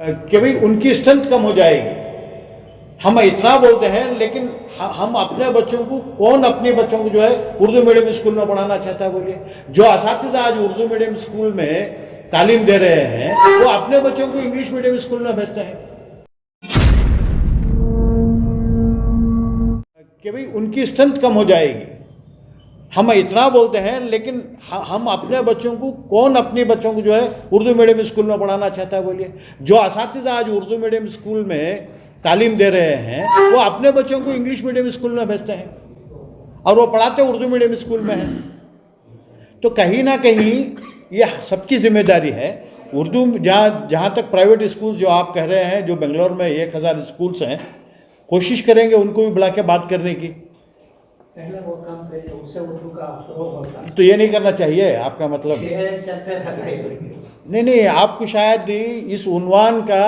कि भाई उनकी स्ट्रेंथ कम हो जाएगी। हम इतना बोलते हैं, लेकिन हम अपने बच्चों को, कौन अपने बच्चों को जो है उर्दू मीडियम स्कूल में पढ़ाना चाहता है? बोलिए। जो असातिज़ा आज उर्दू मीडियम स्कूल में तालीम दे रहे हैं, वो अपने बच्चों को इंग्लिश मीडियम स्कूल में भेजते हैं कि भाई उनकी स्ट्रेंथ कम हो जाएगी। हम इतना बोलते हैं, लेकिन हम अपने बच्चों को, कौन अपने बच्चों को जो है उर्दू मीडियम स्कूल में पढ़ाना चाहता है? बोलिए। जो असातिज़ा आज उर्दू मीडियम स्कूल में तालीम दे रहे हैं, वो अपने बच्चों को इंग्लिश मीडियम स्कूल में भेजते हैं और वो पढ़ाते उर्दू मीडियम स्कूल में हैं। तो कहीं ना कहीं ये सबकी जिम्मेदारी है। उर्दू जहाँ तक प्राइवेट स्कूल जो आप कह रहे हैं, जो बेंगलोर में 1000 स्कूल्स हैं, कोशिश करेंगे उनको भी बुला के बात करने की। पहले वो काम करिए, उससे उर्दू का वो होता है। तो ये नहीं करना चाहिए, आपका मतलब? नहीं, आपको शायद इस उन्वान का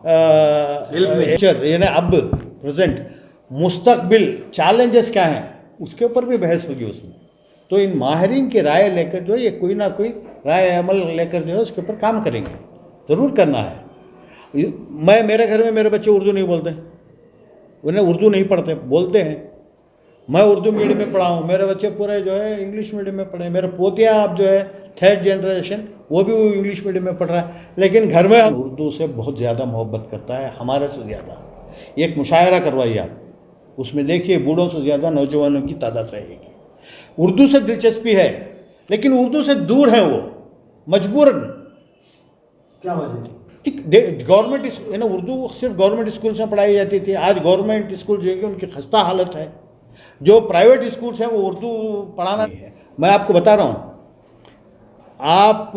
यानी अब प्रेजेंट मुस्तकबिल चैलेंजेस क्या हैं, उसके ऊपर भी बहस होगी उसमें। तो इन माहिरीन की राय लेकर जो है, ये कोई ना कोई राय अमल लेकर जो है उसके ऊपर काम करेंगे, ज़रूर करना है। मेरे घर में मेरे बच्चे उर्दू नहीं बोलते, उन्हें उर्दू नहीं पढ़ते, बोलते हैं। मैं उर्दू मीडियम में पढ़ा हूँ, मेरे बच्चे पूरे जो है इंग्लिश मीडियम में पढ़े। मेरे पोतिया अब जो है 3rd जनरेशन, वो भी इंग्लिश मीडियम में पढ़ रहा है। लेकिन घर में उर्दू से बहुत ज़्यादा मोहब्बत करता है, हमारे से ज़्यादा। एक मुशायरा करवाइए आप, उसमें देखिए बूढ़ों से ज़्यादा नौजवानों की तादाद रहेगी। उर्दू से दिलचस्पी है, लेकिन उर्दू से दूर है वो, मजबूरन। क्या वजह? गवर्नमेंट ना, उर्दू सिर्फ गवर्नमेंट स्कूल में पढ़ाई जाती थी। आज गवर्नमेंट स्कूल जो है कि उनकी खस्ता हालत है। जो प्राइवेट स्कूल्स हैं वो उर्दू पढ़ाना नहीं है। मैं आपको बता रहा हूँ, आप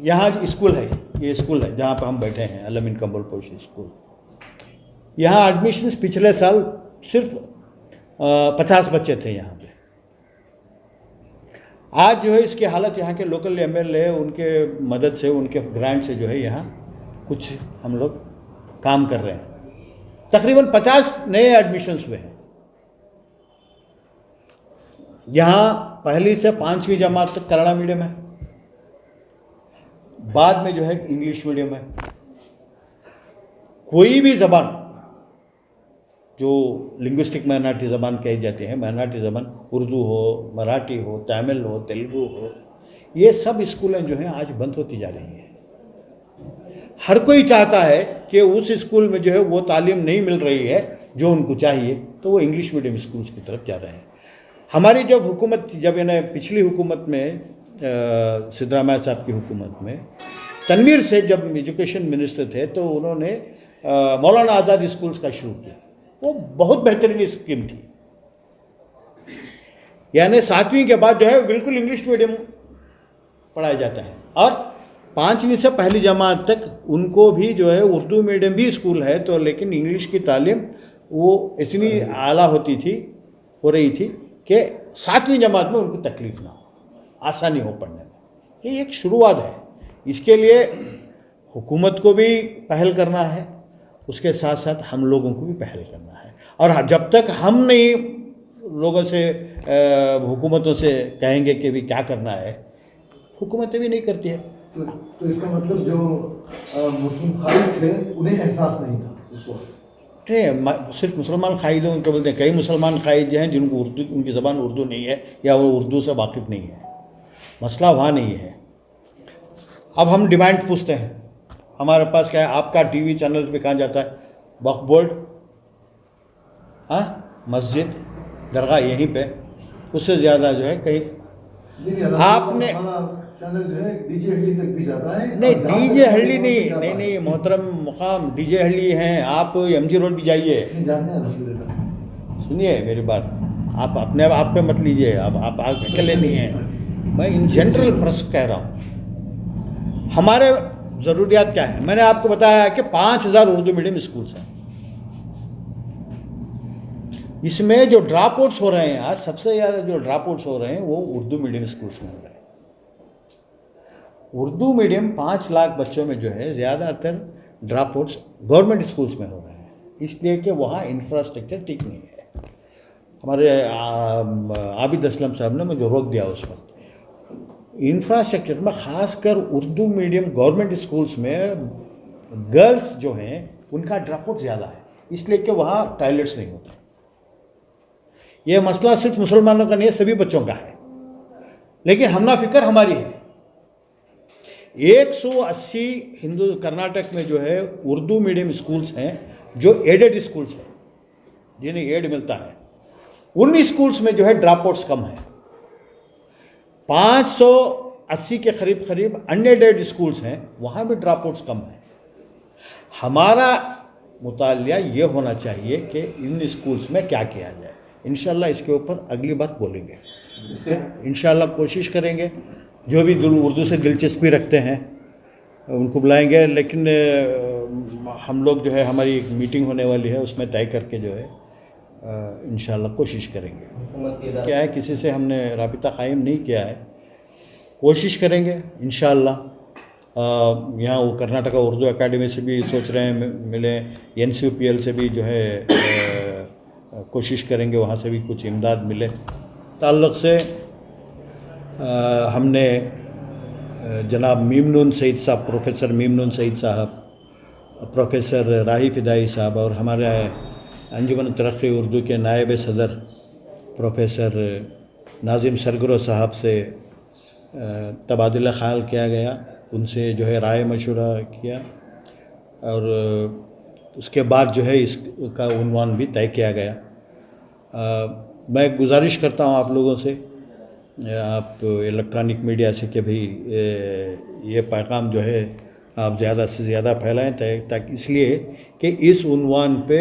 यहाँ स्कूल है, ये स्कूल है जहाँ पर हम बैठे हैं, अलमीन कंबल पोश स्कूल। यहाँ एडमिशन्स पिछले साल सिर्फ 50 बच्चे थे यहाँ पे। आज जो है इसकी हालत, यहाँ के लोकल MLA उनके मदद से, उनके ग्रांट से जो है यहाँ कुछ हम लोग काम कर रहे हैं। तकरीबन 50 नए एडमिशन्स हुए हैं। यहाँ पहली से 5वीं जमात तक कन्नड़ा मीडियम है, बाद में जो है इंग्लिश मीडियम है। कोई भी ज़बान जो लिंग्विस्टिक माइनॉरिटी ज़बान कही जाती है, माइनॉरिटी ज़बान, उर्दू हो, मराठी हो, तमिल हो, तेलुगु हो, ये सब स्कूलें जो हैं आज बंद होती जा रही हैं। हर कोई चाहता है कि उस स्कूल में जो है वो तालीम नहीं मिल रही है जो उनको चाहिए, तो वो इंग्लिश मीडियम स्कूल्स की तरफ जा रहे हैं। हमारी जब हुकूमत, जब यानी पिछली हुकूमत में, सिद्धरामैया साहब की हुकूमत में, तनवीर सेठ जब एजुकेशन मिनिस्टर थे, तो उन्होंने मौलाना आज़ाद स्कूल्स का शुरू किया। वो बहुत बेहतरीन स्कीम थी। यानी 7वीं के बाद जो है बिल्कुल इंग्लिश मीडियम पढ़ाया जाता है, और 5वीं से पहली जमात तक उनको भी जो है उर्दू मीडियम भी स्कूल है, तो लेकिन इंग्लिश की तालीम वो इतनी आला हो रही थी कि 7वीं जमात में उनको तकलीफ़ ना हो, आसानी हो पढ़ने में। ये एक शुरुआत है। इसके लिए हुकूमत को भी पहल करना है, उसके साथ साथ हम लोगों को भी पहल करना है। और जब तक हम नहीं लोगों से, हुकूमतों से कहेंगे कि भी क्या करना है, हुकूमतें भी नहीं करती है। तो इसका मतलब जो मुस्लिम खालिद थे उन्हें एहसास नहीं था उस वक्त? सिर्फ मुसलमान कायदों को बोलते हैं। कई मुसलमान कायद हैं जिनको उर्दू, उनकी ज़बान उर्दू नहीं है या वो उर्दू से वाकिफ़ नहीं है। मसला वहाँ नहीं है। अब हम डिमांड पूछते हैं, हमारे पास क्या है, आपका टीवी चैनल पे कहाँ जाता है? वक्फ बोर्ड, हाँ, मस्जिद, दरगाह, यहीं पे। उससे ज़्यादा जो है कहीं आपने चैनल जो है डीजे हल्ली तक भी जाता है। नहीं, डीजे हल्ली नहीं मोहतरम मुकाम, डीजे हल्ली हैं। आप MG रोड भी जाइए, सुनिए मेरी बात। आप अपने आप पे मत लीजिए, अब आप अकेले नहीं हैं, मैं इन जनरल प्रेस कह रहा हूँ। हमारे ज़रूरियात क्या है? मैंने आपको बताया कि 5000 उर्दू मीडियम स्कूल्स हैं। इसमें जो ड्रॉप आउट्स हो रहे हैं, आज सबसे ज़्यादा जो ड्रॉप आउट्स हो रहे हैं वो उर्दू मीडियम स्कूल्स में हो रहे हैं। उर्दू मीडियम 5 लाख बच्चों में जो है ज़्यादातर ड्रॉप आउट्स गवर्नमेंट स्कूल्स में हो रहे हैं, इसलिए कि वहाँ इंफ्रास्ट्रक्चर ठीक नहीं है। हमारे आबिद असलम साहब ने मुझे रोक दिया उस वक्त। इंफ्रास्ट्रक्चर में ख़ासकर उर्दू मीडियम गवर्नमेंट स्कूल्स में गर्ल्स जो हैं उनका ड्रॉप आउट ज़्यादा है, इसलिए कि वहाँ टॉयलेट्स नहीं होते। ये मसला सिर्फ मुसलमानों का नहीं है, सभी बच्चों का है, लेकिन हमना फिक्र हमारी है। 180 हिंदू कर्नाटक में जो है उर्दू मीडियम स्कूल्स हैं जो एडेड स्कूल्स हैं, जिन्हें एड मिलता है। उन स्कूल्स में जो है ड्रॉप आउट्स कम है। 580 के करीब अनएडेड स्कूल्स हैं, वहाँ भी ड्रॉप आउट्स कम है। हमारा मुतालिया ये होना चाहिए कि इन स्कूल्स में क्या किया जाए। इंशाल्लाह इसके ऊपर अगली बार बोलेंगे, इंशाल्लाह कोशिश करेंगे। जो भी उर्दू से दिलचस्पी रखते हैं उनको बुलाएंगे, लेकिन हम लोग जो है हमारी एक मीटिंग होने वाली है, उसमें तय करके जो है इंशाल्लाह कोशिश करेंगे। क्या है, किसी से हमने राबिता कायम नहीं किया है, कोशिश करेंगे इंशाल्लाह। यहाँ वो कर्नाटका उर्दू एकेडमी से भी सोच रहे हैं मिले, NCPL से भी जो है कोशिश करेंगे वहाँ से भी कुछ इमदाद मिले। ताल्लुक़ से हमने जनाब मीमनून सईद साहब, प्रोफेसर मीमनून सईद साहब, प्रोफेसर राही फिदाई साहब और हमारे अंजुमन तरक्की उर्दू के नायब सदर प्रोफेसर नाजिम सरगरो साहब से तबादला ख्याल किया गया। उनसे जो है राय मशवरा किया और उसके बाद जो है इसका उन्वान भी तय किया गया। मैं गुजारिश करता हूँ आप लोगों से, आप इलेक्ट्रॉनिक मीडिया से, कि भाई ये पैगाम जो है आप ज़्यादा से ज़्यादा फैलाएं, ताकि इसलिए कि इस उन्वान पे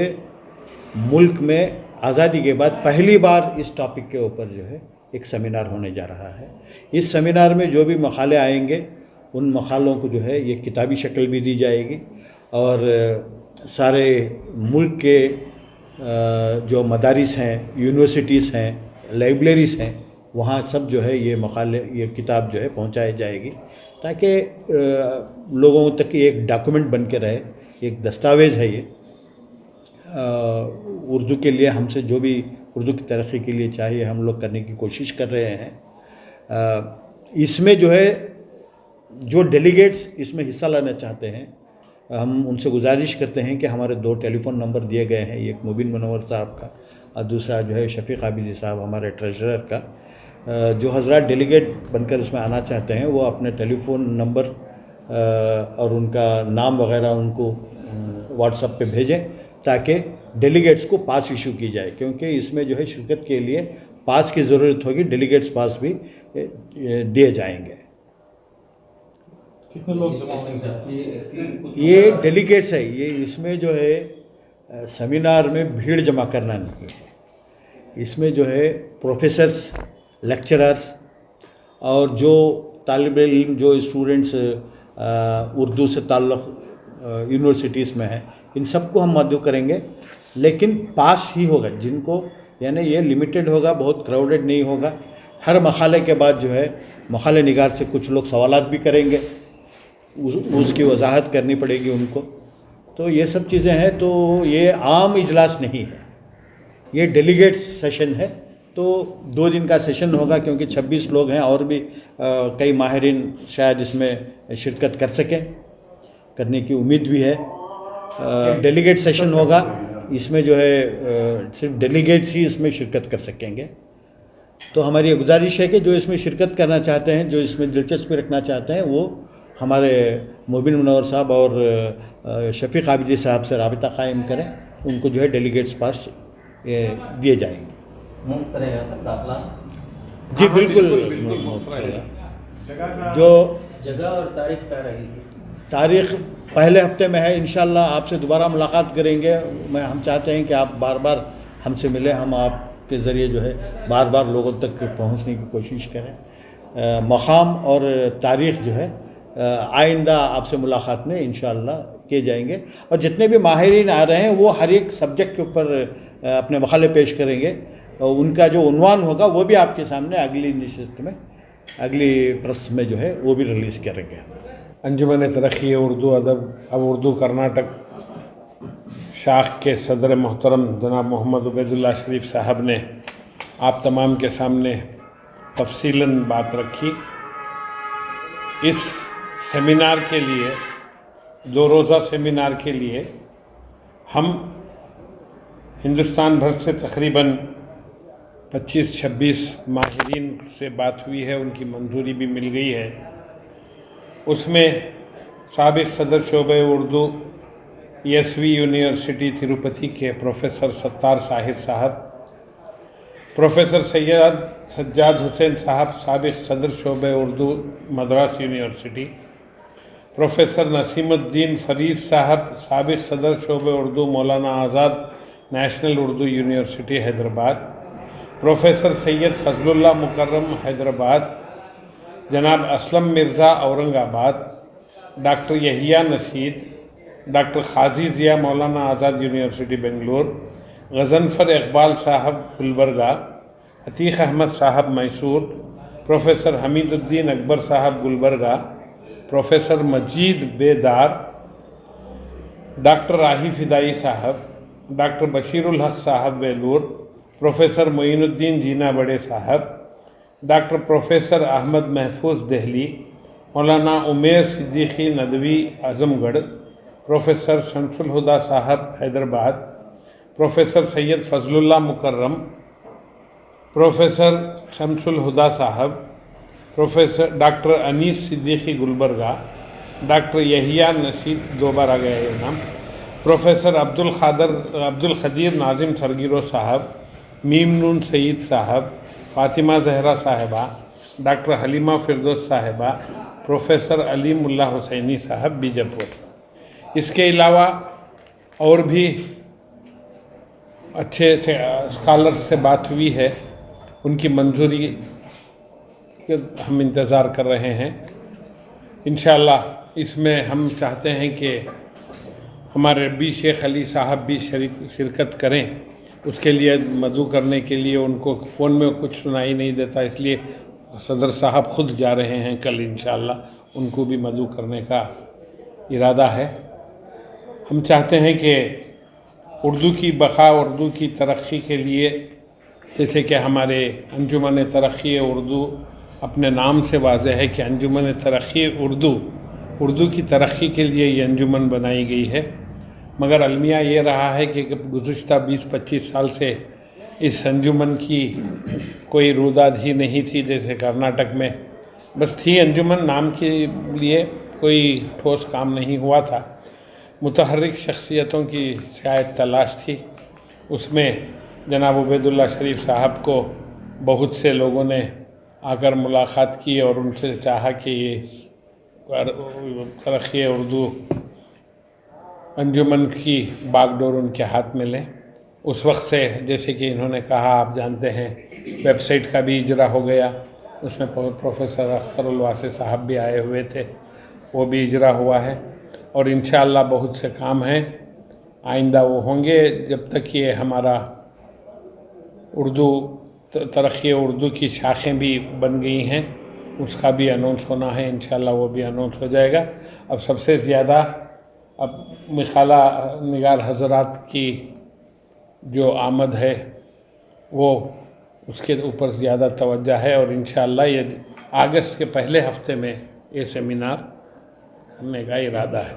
मुल्क में आज़ादी के बाद पहली बार इस टॉपिक के ऊपर जो है एक सेमिनार होने जा रहा है। इस सेमिनार में जो भी मकाले आएंगे उन मकालों को जो है ये किताबी शक्ल भी दी जाएगी और सारे मुल्क के जो मदारिस हैं, यूनिवर्सिटीज़ हैं, लाइब्रेरीज़ हैं, वहाँ सब जो है ये मकाले, ये किताब जो है पहुँचाई जाएगी, ताकि लोगों तक एक डॉक्यूमेंट बन के रहे, एक दस्तावेज़ है ये। उर्दू के लिए हमसे जो भी उर्दू की तरक्की के लिए चाहिए हम लोग करने की कोशिश कर रहे हैं। इसमें जो है जो डेलीगेट्स इसमें हिस्सा लेना चाहते हैं, हम उनसे गुजारिश करते हैं कि हमारे 2 टेलीफ़ोन नंबर दिए गए हैं, एक मुबिन मुनव्वर साहब का और दूसरा जो है शफीक आबिदी साहब हमारे ट्रेजरर का। जो हजरात डेलीगेट बनकर उसमें आना चाहते हैं वो अपने टेलीफ़ोन नंबर और उनका नाम वगैरह उनको व्हाट्सएप पे भेजें, ताकि डेलीगेट्स को पास इशू की जाए, क्योंकि इसमें जो है शिरकत के लिए पास की ज़रूरत होगी। डेलीगेट्स पास भी दिए जाएंगे। कितने लोग जमा होंगे? ये डेलीगेट्स है, ये इसमें जो है सेमिनार में भीड़ जमा करना नहीं है। इसमें जो है प्रोफेसर्स, लेक्चरर्स और जो तालिब इल्म, जो स्टूडेंट्स उर्दू से ताल्लुक़ यूनिवर्सिटीज़ में हैं, इन सबको हम मदऊ करेंगे, लेकिन पास ही होगा जिनको, यानी ये लिमिटेड होगा, बहुत क्राउडेड नहीं होगा। हर मकाले के बाद जो है मकाले निगार से कुछ लोग सवालात भी करेंगे, उसकी वजाहत करनी पड़ेगी उनको। तो ये सब चीज़ें हैं। तो ये आम इजलास नहीं है, ये डेलीगेट्स सेशन है। तो 2 दिन का सेशन होगा, क्योंकि 26 लोग हैं और भी कई माहिरीन शायद इसमें शिरकत कर सकें, करने की उम्मीद भी है। डेलीगेट सेशन होगा, इसमें जो है सिर्फ डेलीगेट्स ही इसमें शिरकत कर सकेंगे। तो हमारी ये गुजारिश है कि जो इसमें शिरकत करना चाहते हैं, जो इसमें दिलचस्पी रखना चाहते हैं, वो हमारे मुबिन मुनव्वर साहब और शफीक आबिदी साहब से राबिता कायम करें, उनको जो है डेलीगेट्स पास दिए जाएंगे। मुफ्त रहेगा सर दाखला? जी बिल्कुल मुफ्त रहेगा। जो जगह और तारीख तय रहेगी? तारीख़ पहले हफ्ते में है। इंशाल्लाह आपसे दोबारा मुलाकात करेंगे। हम चाहते हैं कि आप बार बार हमसे मिलें, हम आपके ज़रिए जो है बार बार लोगों तक पहुंचने की कोशिश करें। मकाम और तारीख़ जो है आइंदा आपसे मुलाकात में इंशाल्लाह किए जाएंगे। और जितने भी माहिरीन आ रहे हैं वो हर एक सब्जेक्ट के ऊपर अपने मकाले पेश करेंगे, और उनका जो उन्वान होगा वो भी आपके सामने अगली नशिस्त में, अगली प्रेस में जो है वो भी रिलीज़ करेंगे। अंजुमन तरक्की उर्दू अदब अब उर्दू कर्नाटक शाख के सदर मोहतरम जनाब मोहम्मद उबैदुल्लाह शरीफ साहब ने आप तमाम के सामने तफसीलन बात रखी। इस सेमिनार के लिए 2 रोज़ा सेमिनार के लिए हम हिंदुस्तान भर से तकरीबन 25-26 माहिरीन से बात हुई है, उनकी मंजूरी भी मिल गई है। उसमें साबिक़ सदर शोबे उर्दू ESV यूनिवर्सिटी तिरुपति के प्रोफेसर सत्तार साहिर साहब, प्रोफेसर सैयद सज्जाद हुसैन साहब साबिक़ सदर शोबे उर्दू मद्रास यूनिवर्सिटी, प्रोफेसर नसीमुद्दीन फरीद साहब साबिक़ सदर शोबे Urdu Maulana Azad National Urdu University Hyderabad, professor Syed Fazlullah Mukarram Hyderabad, जनाब Aslam Mirza Aurangabad, doctor Yahya Nashid, doctor Khaji Ziya Maulana Azad University Bangalore, Ghazanfar Iqbal साहब गुलबर्गा, अतीक़ अहमद साहब मैसूर, प्रोफेसर हमीदुद्दीन अकबर साहब गुलबर्गा, प्रोफेसर मजीद बेदार, डॉक्टर राही फ़िदाई साहब, डॉक्टर बशीरुल हक़ साहब वेलूर, प्रोफेसर मोइनुद्दीन जीना बड़े साहब, doctor professor Ahmad Mahfooz Delhi, Maulana Umair Siddiqui Nadvi Azamgarh, professor Shamsul Huda sahab Hyderabad, professor Syed Fazlullah Mukarram, professor Shamsul Huda sahab, professor doctor Anees Siddiqui Gulbarga, doctor Yahya Nasheed, 2 बार आ गया ये नाम, प्रोफेसर अब्दुल खदीर नाजिम सरगिरो साहब, मीम नून सईद साहब, फ़ातिमा जहरा साहिबा, डॉक्टर हलीमा फिरदौस साहिबा, प्रोफेसर अली मुल्ला हुसैनी साहब बीजापुर। इसके अलावा और भी अच्छे से स्कॉलर्स से बात हुई है, उनकी मंजूरी के हम इंतज़ार कर रहे हैं। इंशाअल्लाह इसमें हम चाहते हैं कि हमारे रब्बी शेख अली साहब भी शिरकत करें। उसके लिए मदू करने के लिए उनको फ़ोन में कुछ सुनाई नहीं देता, इसलिए सदर साहब ख़ुद जा रहे हैं कल इंशाअल्लाह, उनको भी मदू करने का इरादा है। हम चाहते हैं कि उर्दू की बक़ा, उर्दू की तरक्की के लिए, जैसे कि हमारे अंजुमन तरक्की उर्दू अपने नाम से वाज़ेह है कि अंजुमन तरक्की उर्दू की तरक्की के लिए ये अंजुमन बनाई गई है, मगर अलमिया ये रहा है कि गुज़िश्ता 20-25 साल से इस अंजुमन की कोई रुदाद ही नहीं थी। जैसे कर्नाटक में बस थी अंजुमन, नाम के लिए कोई ठोस काम नहीं हुआ था। मुतहर्रिक शख्सियतों की शायद तलाश थी, उसमें जनाब उबैदुल्लाह शरीफ साहब को बहुत से लोगों ने आकर मुलाकात की और उनसे चाहा कि ये तरक्की उर्दू अंजुमन की बागडोर उनके हाथ में लें। उस वक्त से जैसे कि इन्होंने कहा, आप जानते हैं, वेबसाइट का भी इजरा हो गया, उसमें प्रोफेसर अख्तरुल वासी साहब भी आए हुए थे, वो भी इजरा हुआ है और इंशाअल्लाह बहुत से काम हैं, आइंदा वो होंगे। जब तक ये हमारा उर्दू तरक्की उर्दू की शाखें भी बन गई हैं, उसका भी अनाउंस होना है, इंशाअल्लाह वो भी अनाउंस हो जाएगा। अब सबसे ज़्यादा अब मिसाला निगार हज़रात की जो आमद है वो उसके ऊपर ज़्यादा तवज्जो है और इंशाअल्लाह ये अगस्त के पहले हफ्ते में ये सेमिनार करने का इरादा है।